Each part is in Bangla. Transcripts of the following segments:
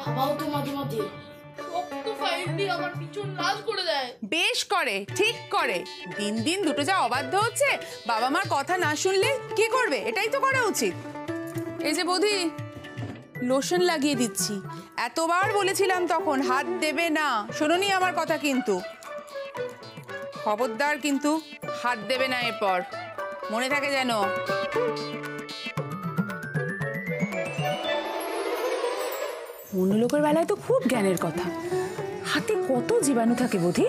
বাবাও তো মাঝে মাঝে শক্ত ফাইল দিয়ে আমার পিছন লাল করে দেয়। বেশ করে, ঠিক করে। দিন দিন দুটো যা অবাধ্য হচ্ছে, বাবা মার কথা না শুনলে কি করবে? এটাই তো করা উচিত। এই যে বৌদি, লোশন লাগিয়ে দিচ্ছি। এতবার বলেছিলাম তখন হাত দেবে না, শোনোনি আমার কথা কিন্তু। খবরদার কিন্তু হাত দেবে না এরপর, মনে থাকে যেন। অন্য লোকের বেলায় তো খুব জ্ঞানের কথা। হাতে কত জীবাণু থাকে বোধি,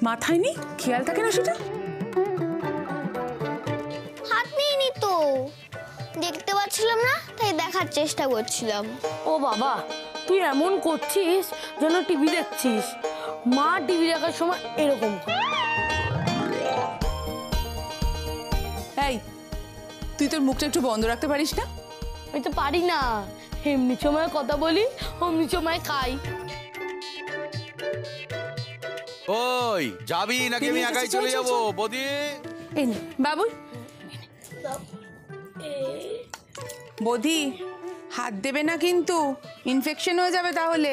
মাথায় নেই, খেয়াল থাকে না সেটা। হাত নিইনি তো, দেখতে পাচ্ছিলাম না তাই দেখার চেষ্টা করছিলাম। ও বাবা, তুই এমন করছিস যেন টিভি দেখছিস। মা টিভি দেখার সময় এরকম। এই, তুই তোর মুখটা একটু বন্ধ রাখতে পারিস না? আমি তো পারি না, এমনি সময় কথা বলি, অমনি সময় খাই। ওই যাবি নাকি আমি একাই চলে যাবো? বদি এই নে বাবু। বদি, হাত দেবে না কিন্তু, ইনফেকশন হয়ে যাবে তাহলে।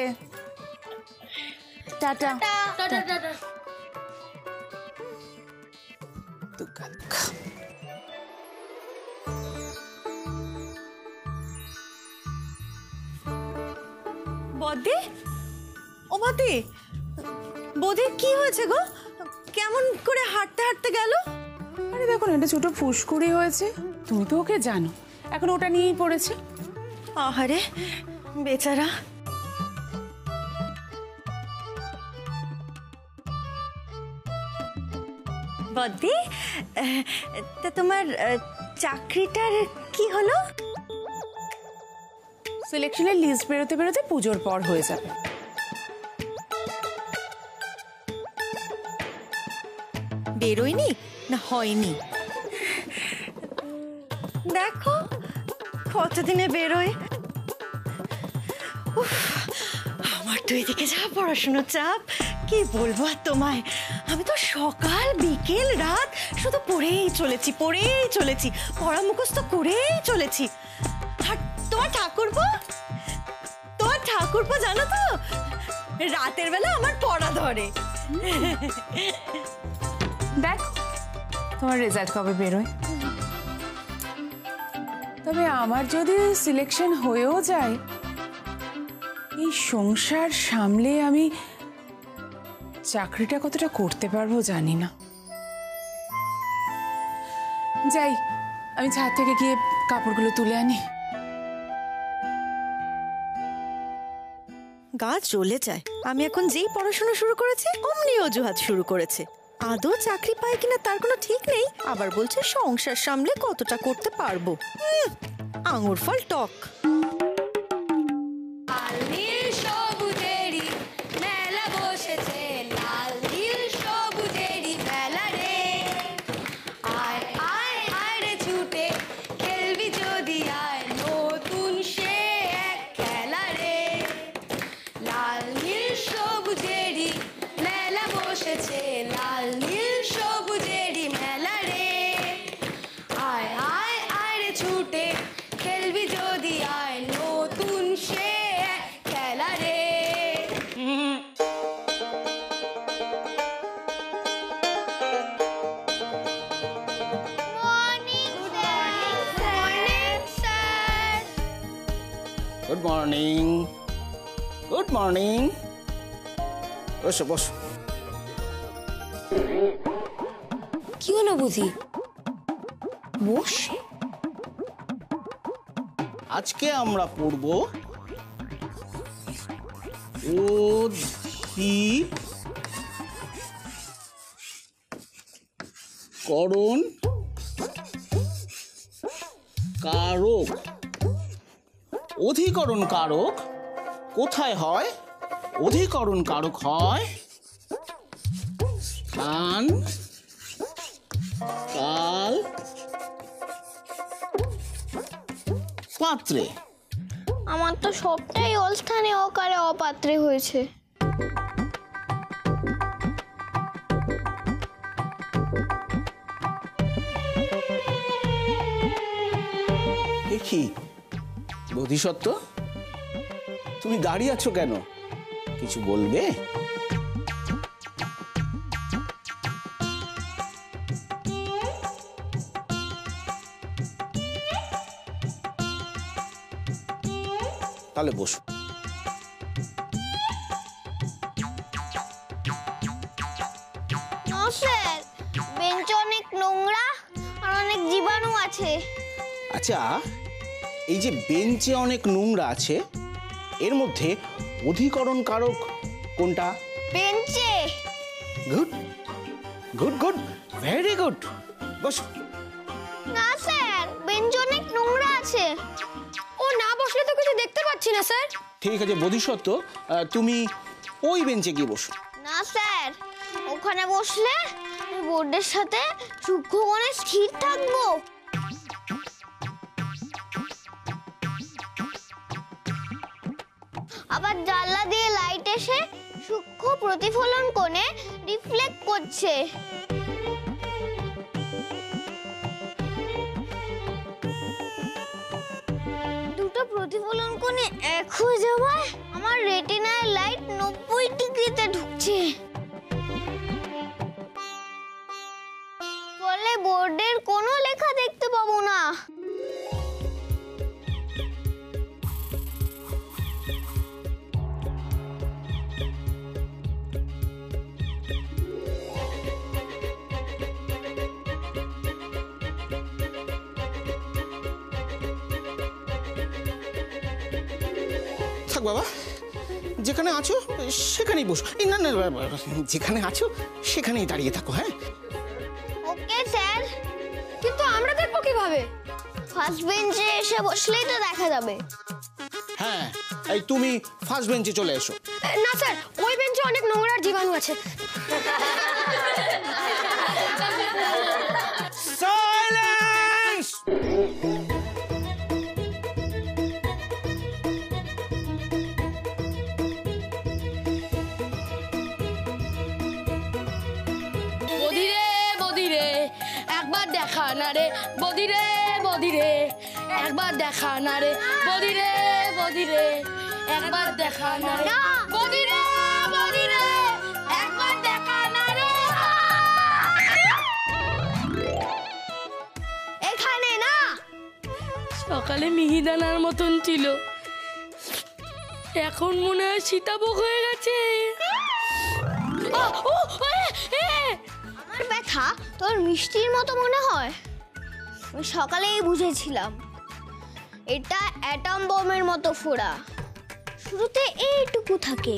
Tata tata tata. বদি, ও বদি, বদির কি হয়েছে গো? কেমন করে হাঁটতে হাঁটতে গেল? আরে দেখো না, একটা ছোট ফুসকুড়ি হয়েছে। তুমি তো ওকে জানো, এখন ওটা নিয়েই পড়েছে। আহারে বেচারা। বদি, তা তোমার চাকরিটার কি হলো? সিলেকশনের লিস্ট বেরোতে বেরোতে পুজোর পর হয়ে যাবে। বেরোয়নি না হয়নি? দেখো কতদিনে বেরোয়। আমার তো এদিকে যা পড়াশোনার চাপ, কি বলবো আর তোমায়। আমি তো সকাল বিকেল রাত শুধু পড়েই চলেছি, পড়া মুখস্থ করেই চলেছি। আর তোমার ঠাকুরপো জানো তো, রাতের বেলা আমার পড়া ধরে। দেখ তোমার রেজাল্ট কবে বেরোয়। তবে আমার যদি সিলেকশন হয়েও যায়, এই সংসার সামলে আমি চাকরিটা কতটা করতে পারবো জানি না। যাই, আমি ছাদ থেকে গিয়ে কাপড়গুলো তুলে আনি। গা জ্বলে যায়। আমি এখন যেই পড়াশোনা শুরু করেছি অমনি অজুহাত শুরু করেছে। আদৌ চাকরি পায় কিনা তার কোনো ঠিক নেই, আবার বলছে সংসার সামলে কতটা করতে পারবো। আঙুর ফল টক। Good morning. Good morning. বসো বসো। কি হলো বুঝি? বস। আজকে আমরা পড়ব অধিকরণ কারক। অধিকরণ কারক কোথায় হয়? অধিকরণ কারক হয় স্থান, কাল, পাত্রে। আমার তো সবটাই অস্থানে অকারে অপাত্রে হয়েছে। কি বোধিসত্ত্ব, তুমি দাঁড়িয়ে আছো কেন? কিছু বলবে? তাহলে বসো। না স্যার, বেঞ্চে অনেক নোংরা আর অনেক জীবাণু আছে। আচ্ছা, এই যে বেঞ্চে অনেক নোংরা আছে, এর মধ্যে অধিকরণ কারক কোনটা? বেঞ্চে। Good good good, very good. বসো। না স্যার, বেঞ্চে অনেক নোংরা আছে। ও না বসলে তো কিছু দেখতে পাচ্ছি না স্যার। ঠিক আছে বোধিসত্ত্ব, তুমি ওই বেঞ্চে গিয়ে বসো। না স্যার, ওখানে বসলে আমি বোর্ডের সাথে সূক্ষ্মকোণে স্থির থাকবো। আবার জানলা দিয়ে লাইট এসে সূক্ষ্ম প্রতিফলন কোণে রিফ্লেক্ট করছে। দুটো প্রতিফলন কোণে এক হয়ে যাওয়ায় আমার রেটিনায় লাইট 90 ডিগ্রিতে ঢুকছে। ফলে বোর্ডের কোনো লেখা দেখতে পাবো না। থাক বাবা, যেখানে আছো সেখানেই বসো। এই না না, যেখানে আছো সেখানেই দাঁড়িয়ে থাকো। হ্যাঁ, ওকে স্যার। কিন্তু আমরা দেখবো কিভাবে? ফার্স্ট বেঞ্চে এসে বসলেই তো দেখা যাবে। হ্যাঁ, এই তুমি ফার্স্ট বেঞ্চে চলে এসো। না স্যার, ওই বেঞ্চে অনেক নোংরা আর জীবাণু আছে। সাইলেন্স! বদিরে বদিরে একবার দেখা না রে, বদিরে বদিরে একবার দেখা না রে, বদিরে বদিরে একবার দেখা না রে, বদিরে বদিরে একবার দেখা না রে। এখানে না। সকালে মিহিদানার মতন ছিল, এখন মনে হয় সীতাভোগ হয়ে গেছে। আমার ব্যথা তোর মিষ্টির মতো মনে হয়? আমি সকালেই বুঝেছিলাম এটা অ্যাটম বোমের মতো ফোড়া। শুরুতে এইটুকু থাকে,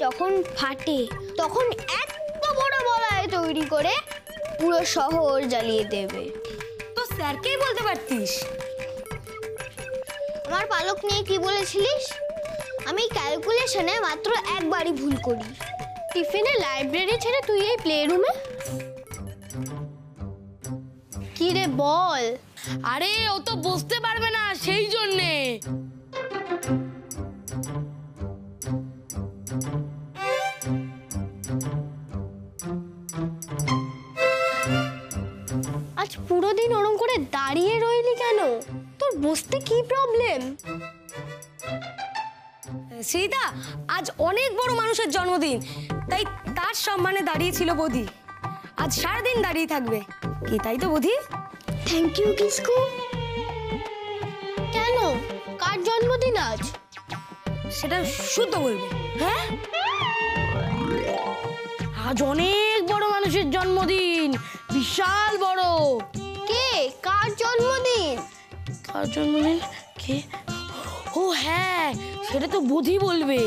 যখন ফাটে তখন এত বড় বলয় তৈরি করে পুরো শহর জ্বালিয়ে দেবে। তো স্যারকেই বলতে পারতিস। আমার পালক নিয়ে কি বলেছিলিস? আমি ক্যালকুলেশনে মাত্র একবারই ভুল করি। টিফিনে লাইব্রেরি ছেড়ে তুই এই প্লে রুমে? কি রে বল। আরে ও তো বুঝতে পারবে না, সেই জন্যে। আজ পুরো দিন ওরম করে দাঁড়িয়ে রইলি কেন? তোর বসতে কি প্রবলেম? সীতা, আজ অনেক বড় মানুষের জন্মদিন, তাই তার সম্মানে দাঁড়িয়েছিল বৌদি। আজ সারাদিন দাঁড়িয়ে থাকবে কি, তাই তো বৌদি? Thank you Kisku. কেন, কার জন্মদিন আজ? সেটা শুদ্ধ বলবে। হ্যাঁ, আজ অনেক বড় মানুষের জন্মদিন, বিশাল বড়। কে, কার জন্মদিন? কার জন্মদিন? কে? ও হ্যাঁ, সেটা তো বৌদি বলবে।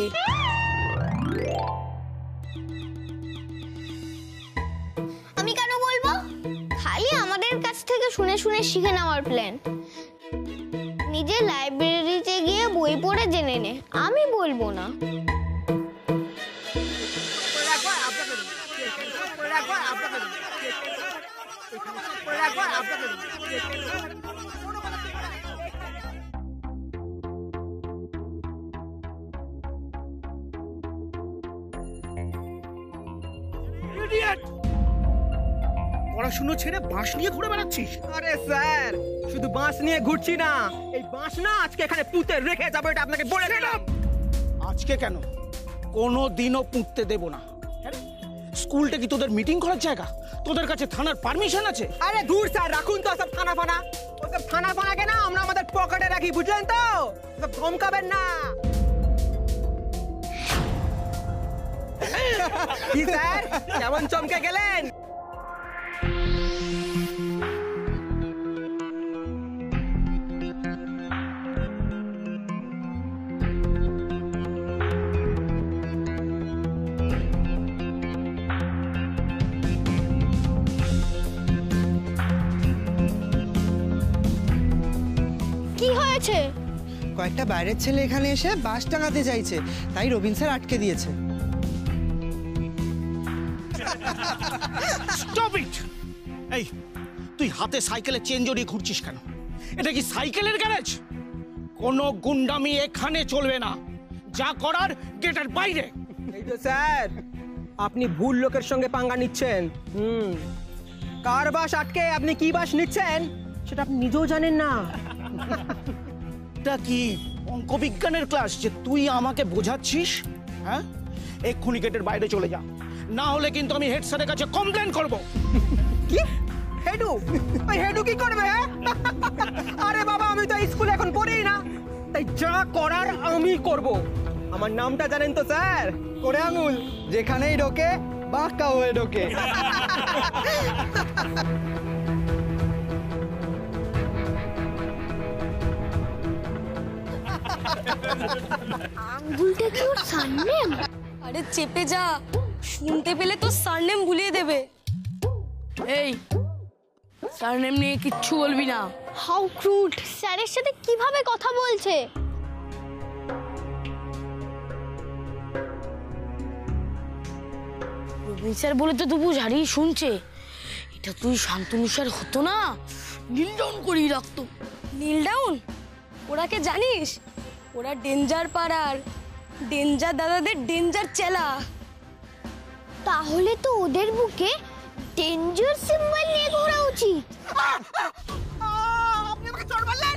আমি কেন বলবো? খালি আমাদের কাছ থেকে শুনে শুনে শিখে নেওয়ার প্ল্যান। নিজে লাইব্রেরিতে গিয়ে বই পড়ে জেনে নে, আমি বলবো না। পড়াশুনো ছেড়ে বাঁশ নিয়ে ঘুরে বেড়াচ্ছিস? আরে স্যার, শুধু বাঁশ নিয়ে ঘুরছি না, এই বাঁশ না আজকে এখানে পুঁতে রেখে যাবো, এটা আপনাকে বলে দিলাম। আজকে কেন, কোনো দিনও পুঁততে দেব না। আরে, স্কুলটা কি তোদের মিটিং করার জায়গা? তোদের কাছে থানার পারমিশন আছে? আরে দূর স্যার, রাখুন তো সব থানা ফানা। ওসব থানা ফানাকে না আমরা আমাদের পকেটে রাখি, বুঝলেন তো? সব ধমকাবেন না। কি স্যার, কেমন চমকে গেলেন? কি হয়েছে? কয়েকটা বাইরের ছেলে এখানে এসে বাস টাঙাতে চাইছে, তাই রবিন স্যার আটকে দিয়েছে। Stop it! এই, তুই হাতে সাইকেলে চেন জড়িয়ে ঘুরছিস কেন? এটা কি সাইকেলের গ্যারেজ? কোনো গুন্ডামি এখানে চলবে না। যা করার গেটের বাইরে। এই তো স্যার, আপনি ভুল লোকের সঙ্গে পাঙ্গা নিচ্ছেন। কার বাস আটকে আপনি কি বাস নিচ্ছেন সেটা আপনি নিজেও জানেন না। এটা কি অঙ্কবিজ্ঞানের ক্লাস যে তুই আমাকে বোঝাচ্ছিস? হ্যাঁ, এক্ষুনি গেটের বাইরে চলে যা, না হলে কিন্তু আমি হেড স্যারের কাছে কমপ্লেন করব। কি হেডু? ওই হেডু কি করবে? আরে বাবা, আমি তো স্কুলে এখন পড়েই না, তাই যা করার আমি করব। আমার নামটা জানেন তো স্যার? করে আঙুল, যেখানেই ঢোকে বাঁকা হয়ে ঢোকে। আঙ্গুলটা কি ওর সারনেম? আরে চেপে যা, শুনতে পেলে তো সারনেম ভুলিয়ে দেবে। এই, সারনেম নিয়ে কিচ্ছু বলবি না। How crude! স্যারের সাথে কিভাবে কথা বলছে? রবিন স্যার বলে তো তবু ঝাড়িয়ে শুনছে। এটা তুই শান্তনু স্যার হতো না, নীল ডাউন করিয়ে রাখতো। নীল ডাউন? ওরাকে জানিস? ওরা ডেঞ্জার পাড়ার ডেঞ্জার দাদাদের ডেঞ্জার চেলা। তাহলে তো ওদের বুকে ডেঞ্জার সিম্বল নিয়ে ঘোরা উচিত। আপনি আমাকে চড় মারলেন?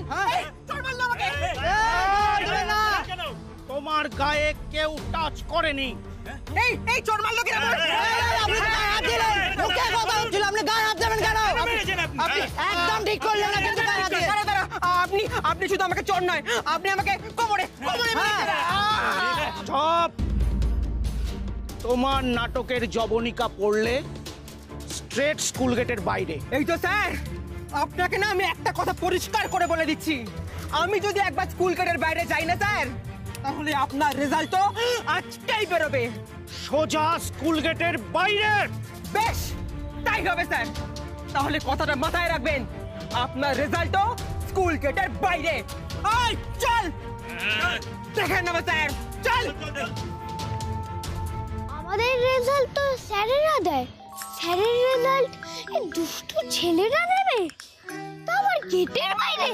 চড় মারলো আমাকে। তোমার গায়ে কেউ টাচ করেনি। এই চড় মারলো কিনা? আপনি গায়ে হাত দিলেন, মুখে কথা হচ্ছিল, আপনি গায়ে হাত দেবেন কেন? আপনি একদম ঠিক করলেন না, কিন্তু গায়ে হাত দিলেন। আপনি শুধু আমাকে চড় নয়, আপনি আমাকে কোমরে মেরেছেন। সব তোমার নাটকের জবনিকা পড়লে স্ট্রেট স্কুল গেটের বাইরে। এই তো স্যার, আপনাকে না আমি একটা কথা পরিষ্কার করে বলে দিচ্ছি, আমি যদি একবার স্কুল গেটের বাইরে যাই না স্যার, তাহলে আপনার রেজাল্ট তো আজকেই বেরোবে। সোজা স্কুল গেটের বাইরে। বেশ, তাই হবে স্যার। তাহলে কথাটা মাথায় রাখবেন, আপনার রেজাল্ট তো স্কুল গেটের বাইরে। আয় চল, দেখেন না স্যার, চল। আমাদের রেজাল্ট তো স্যারেরা দেয়। স্যারের রেজাল্ট এই দুষ্টু ছেলেরা দেবে, তা আবার গেটের বাইরে।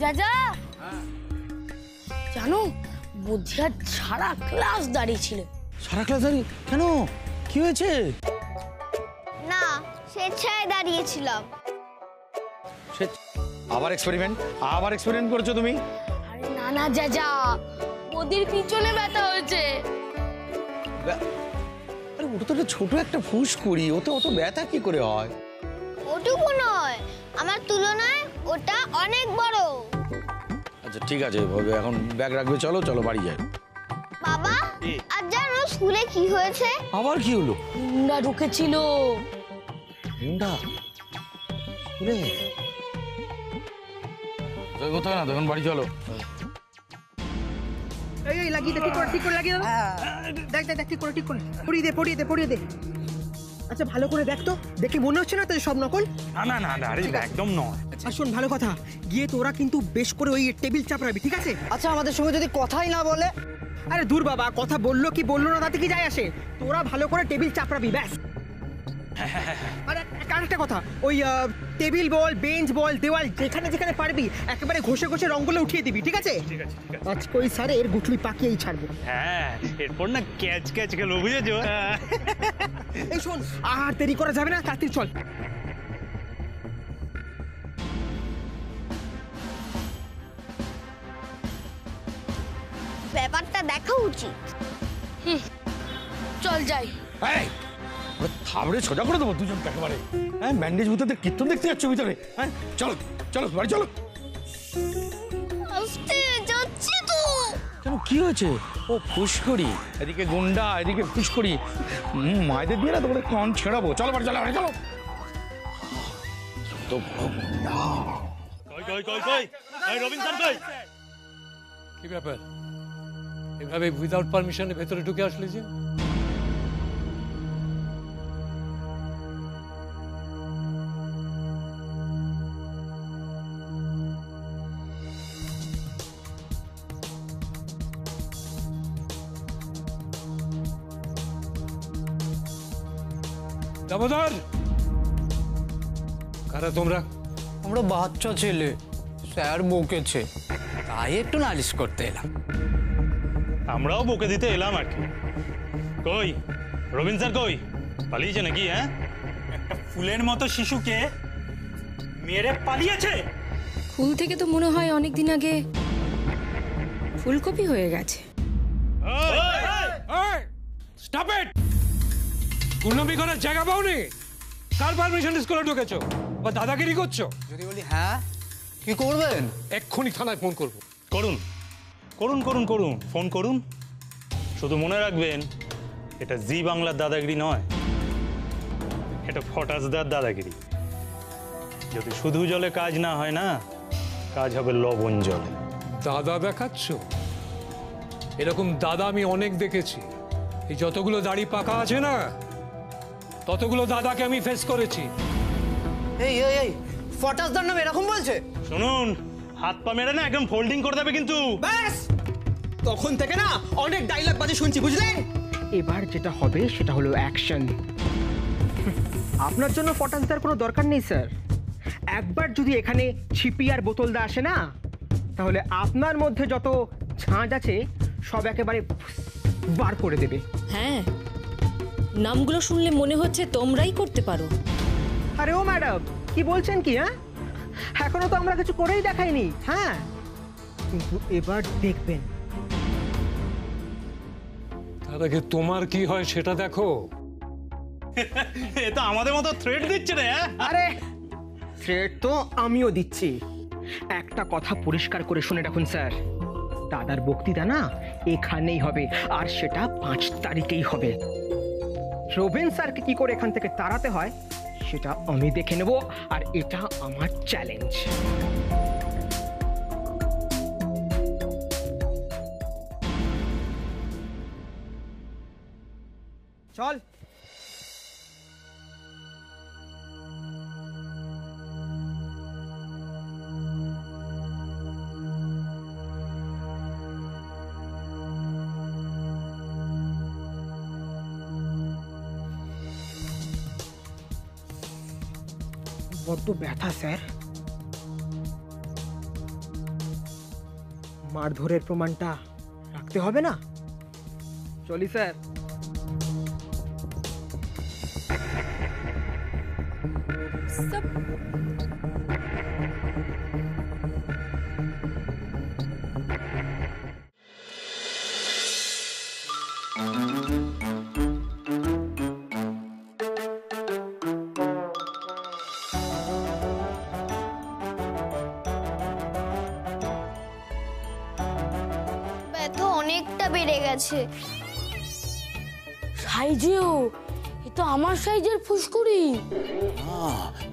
যা জানো, বুদ্ধিয়া সারা ক্লাস দাঁড়িয়ে ছিল। সারা ক্লাস দাঁড়িয়ে কেন? কি হয়েছে? না, স্বেচ্ছায় দাঁড়িয়েছিলাম। আবার এক্সপেরিমেন্ট করছো তুমি? আরে না না যা, ওদের পিছনে ব্যথা হয়েছে। আরে ওটা তো একটা ছোট একটা ফুসকুড়ি, ওতে অত ব্যথা কি করে হয়? ওটুকু নয়, আমার তুলনায় ওটা অনেক বড়। আচ্ছা ঠিক আছে, এখন ব্যাগ রাখবে, চলো চলো বাড়ি যাই। বাবা, আজ জানো স্কুলে কি হয়েছে? আবার কি হলো? গুন্ডা ঢুকেছিল। গুন্ডা? স্কুলে? কোথাও না, তখন বাড়ি চলো। এই লাগিয়ে দে, ঠিক করে লাগিয়ে দাও। দেখ ঠিক করে পড়িয়ে দে। আচ্ছা ভালো করে দেখ তো, দেখে মনে হচ্ছে না তো সব নকল? না আরে একদম নয়। আর শোন, ভালো কথা, গিয়ে তোরা কিন্তু বেশ করে ওই টেবিল চাপড়াবি, ঠিক আছে? আচ্ছা, আমাদের সঙ্গে যদি কথাই না বলে? আরে দূর বাবা, কথা বললো কি বললো না তাতে কি যায় আসে? তোরা ভালো করে টেবিল চাপড়াবি, ব্যাস। আরে আরেকটা কথা, ওই টেবিল বল, বেঞ্চ বল, দেওয়াল যেখানে যেখানে পারবি একেবারে ঘষে ঘষে রঙগুলো উঠিয়ে দিবি, ঠিক আছে? ঠিক আছে ঠিক আছে। আজকে ওই স্যারের গুটলি পাকিয়েই ছাড়বো। হ্যাঁ, এরপর না ক্যাচ ক্যাচ গেল, বুঝেছো? এই শোন, আর দেরি করা যাবে না, তাড়াতাড়ি চল। ব্যাপারটা দেখা উচিত। চল যাই। এই থাবড়ে সোজা করে দেবো দুজনকে একেবারে। হ্যাঁ, ব্যান্ডেজ ভিতরে কীর্তন দেখতে যাচ্ছ ভিতরে। হ্যাঁ, চলো চলো বাড়ি চলো। আস্তে যাচ্ছি তো। কেন, কি হয়েছে? ও ফুসকুড়ি, এদিকে গুন্ডা, এদিকে ফুসকুড়ি। মায়েদের দিয়ে না তোমাদের কন ছেড়াবো। চলো বাড়ি চলো, বাড়ি চলো। তো বড় গুন্ডা। কই কই কই কই রবিনসন কই? কি ব্যাপার, এভাবে উইদাউট পারমিশনে ভেতরে ঢুকে আসলে যে? দামোদর, কারা তোমরা? আমরা বাচ্চা ছেলে, স্যার বকেছে, তাই একটু নালিশ করতে এলাম। আমরাও বকে দিতে এলাম আর কি। কই রবিন স্যার কই? পালিয়েছে নাকি? হ্যাঁ, একটা ফুলের মতো শিশুকে মেরে পালিয়েছে। ফুল থেকে তো মনে হয় অনেকদিন আগে ফুলকপি হয়ে গেছে। Stop it! গুন্ডামি করার জায়গা পাওনি? কার পারমিশন স্কুলে ঢুকেছো বা দাদাগিরি করছো? যদি বলি হ্যাঁ, কি করবেন? এক্ষুনি থানায় ফোন করবো। করুন করুন করুন করুন, ফোন করুন। শুধু মনে রাখবেন, এটা জি বাংলার দাদাগিরি নয়, এটা ফটাসদার দাদাগিরি। যদি শুধু জলে কাজ না হয় না, কাজ হবে লবণ জলে। দাদা দেখাচ্ছ? এরকম দাদা আমি অনেক দেখেছি। এই যতগুলো দাড়ি পাকা আছে না, ততগুলো দাদাকে আমি ফেস করেছি। এই এই এই ফটাসদার নাম এরকম বলছে? শুনুন, হাত পা মেরে না একদম ফোল্ডিং করে দেবে কিন্তু। ব্যাস, তখন থেকে না অনেক ডায়লগ বাজে শুনছি, বুঝলেন? এবার যেটা হবে সেটা হলো অ্যাকশন। আপনার জন্য ফটাসদার কোনো দরকার নেই স্যার। একবার যদি এখানে ছিপি আর বোতলদা আসে না, তাহলে আপনার মধ্যে যত ঝাঁজ আছে সব একেবারে বার করে দেবে। হ্যাঁ, নামগুলো শুনলে মনে হচ্ছে তোমরাই করতে পারো। আরে ও ম্যাডাম, কি বলছেন কি? হ্যাঁ, এখনো তো আমরা কিছু করেই দেখাইনি। হ্যাঁ, কিন্তু এবার দেখবেন। তার আগে তোমার কি হয় সেটা দেখো। এ তো আমাদের মতো থ্রেট দিচ্ছে রে। আরে থ্রেট তো আমিও দিচ্ছি। একটা কথা পরিষ্কার করে শুনে রাখুন স্যার, দাদার বক্তৃতা না এখানেই হবে, আর সেটা 5 তারিখেই হবে। রবিন স্যারকে কি করে এখান থেকে তাড়াতে হয় সেটা আমি দেখে নেব, আর এটা আমার চ্যালেঞ্জ। চল। বড্ড ব্যথা স্যার। মারধরের প্রমাণটা রাখতে হবে না? চলি স্যার। ব্যথা অনেকটা বেড়ে গেছে। সাইজেও এ তো আমার সাইজের ফুসকুড়ি।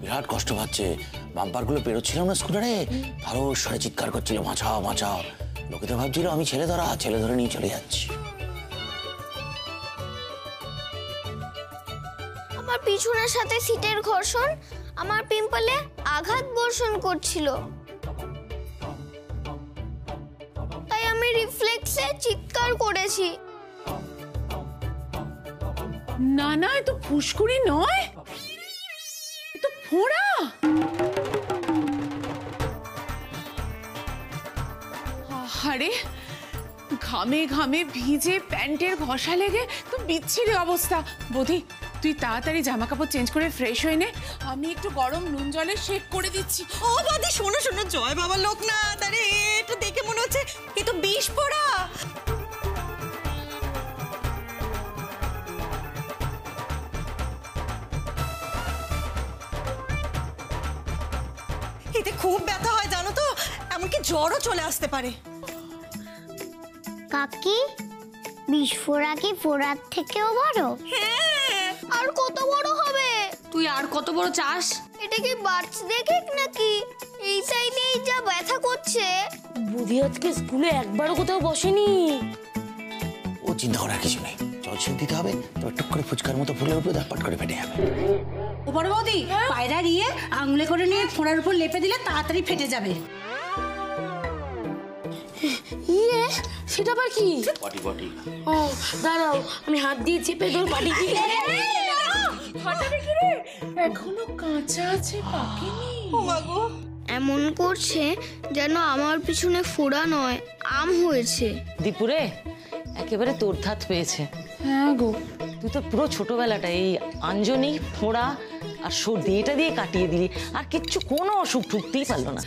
বিরাট কষ্ট পাচ্ছে। বাম্পারগুলো পেরোচ্ছিলাম না স্কুটারে, আরো স্বরে চিৎকার করছিল, বাঁচাও বাঁচাও। লোকে তো ভাবছিল আমি ছেলে ধরে নিয়ে চলে যাচ্ছি। আমার পিছনের সাথে সিটের ঘর্ষণ আমার পিম্পলে আঘাত বর্ষণ করছিল, তাই আমি রিফ্লেক্সে চিৎকার করেছি। না না, এ তো ফুসকুড়ি নয়, ফোঁড়া? আরে ঘামে ঘামে ভিজে প্যান্টের ঘষা লেগে তো বিচ্ছিরি অবস্থা। বৌদি তুই তাড়াতাড়ি জামা কাপড় চেঞ্জ করে ফ্রেশ হয়ে নে, আমি একটু গরম নুন জলে শেক করে দিচ্ছি। ও দাদি শোনো শোনো, জয় বাবা লোকনাথ, আরে এটা দেখে মনে হচ্ছে এ তো বিষ পোড়া। এতে খুব ব্যথা হয় জানো তো, এমনকি জ্বরও চলে আসতে পারে। কাকি, বিস্ফোরা কি ফোড়ার থেকেও বড়? হ্যাঁ। আর কত বড় হবে? তুই আর কত বড় চাস? এটা কি বার্থডে কেক নাকি? এই সাইডেই যা ব্যথা করছে। বুধি আজকে স্কুলে একবারও কোথাও বসেনি। ও চিন্তা করার কিছু নেই, জল ছেড়ে দিতে হবে, তবে টুক করে ফুচকার মতো ফুলে উঠবে, তারপর করে ফেটে যাবে। ও বড় বৌদি, পায়রা দিয়ে আঙুলে করে নিয়ে ফোঁড়ার উপর লেপে দিলে তাড়াতাড়ি ফেটে যাবে। ইয়ে, সেটা আবার কি? পটি পটি। ও দাঁড়াও, আমি হাত দিয়ে চেপে ধরে পাটি দিয়ে। এখনো কাঁচা আছে, পাকেনি। ও মা গো, এমন করছে যেন আমার পিছনে ফোড়া নয়, আম হয়েছে। দীপুরে একেবারে তোর ধাত পেয়েছে। হ্যাঁ গো, তুই তো পুরো ছোটবেলাটা এই আঞ্জনি, ফোড়া আর সর্দি এটা দিয়ে কাটিয়ে দিলি, আর কিচ্ছু কোনো অসুখ ঢুকতেই পারলো না।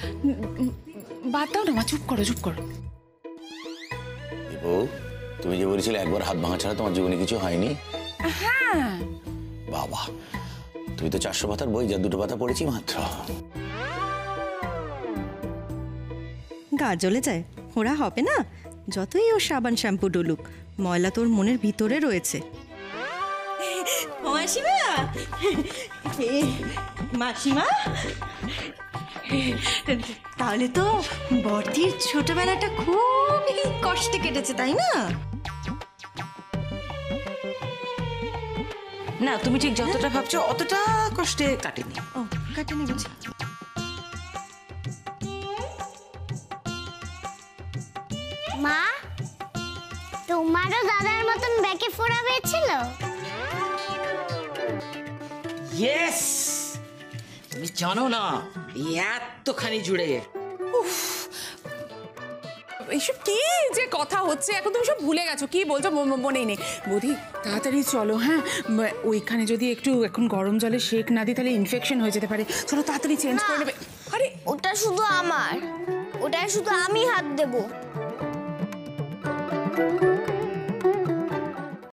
বাদ দাও না মা, চুপ করো চুপ করো। দীপু, তুমি যে বলেছিলে একবার হাত ভাঙা ছাড়া তোমার জীবনে কিছু হয়নি। হ্যাঁ বাবা, তুই তো 400 পাতার বই, যা 2টো পাতা পড়েছি মাত্র। গা জ্বলে যায়, ফোঁড়া হবে না যতই ও সাবান শ্যাম্পু ডলুক, ময়লা তোর মনের ভিতরে রয়েছে। মাসিমা, মাসিমা, তাহলে তো বর্দির ছোটবেলাটা খুবই কষ্টে কেটেছে, তাই না? না, তুমি ঠিক যতটা ভাবছো অতটা কষ্টে কাটেনি। ও কাটেনি বুঝি। মা, তোমারও দাদার মতন ব্যাকে ফোড়া হয়েছিল? ইয়েস, তুমি জানো না এই এতখানি জুড়ে। এইসব কি যে কথা হচ্ছে, এখন তুমি সব ভুলে গেছো, কি বলছো মনেই নেই। বৌদি তাড়াতাড়ি চলো। হ্যাঁ, ওইখানে যদি একটু এখন গরম জলে শেক না দিই তাহলে ইনফেকশন হয়ে যেতে পারে। চলো তাড়াতাড়ি চেঞ্জ করে নেবে। আরে ওটা শুধু আমার, ওটায় শুধু আমি হাত দেবো।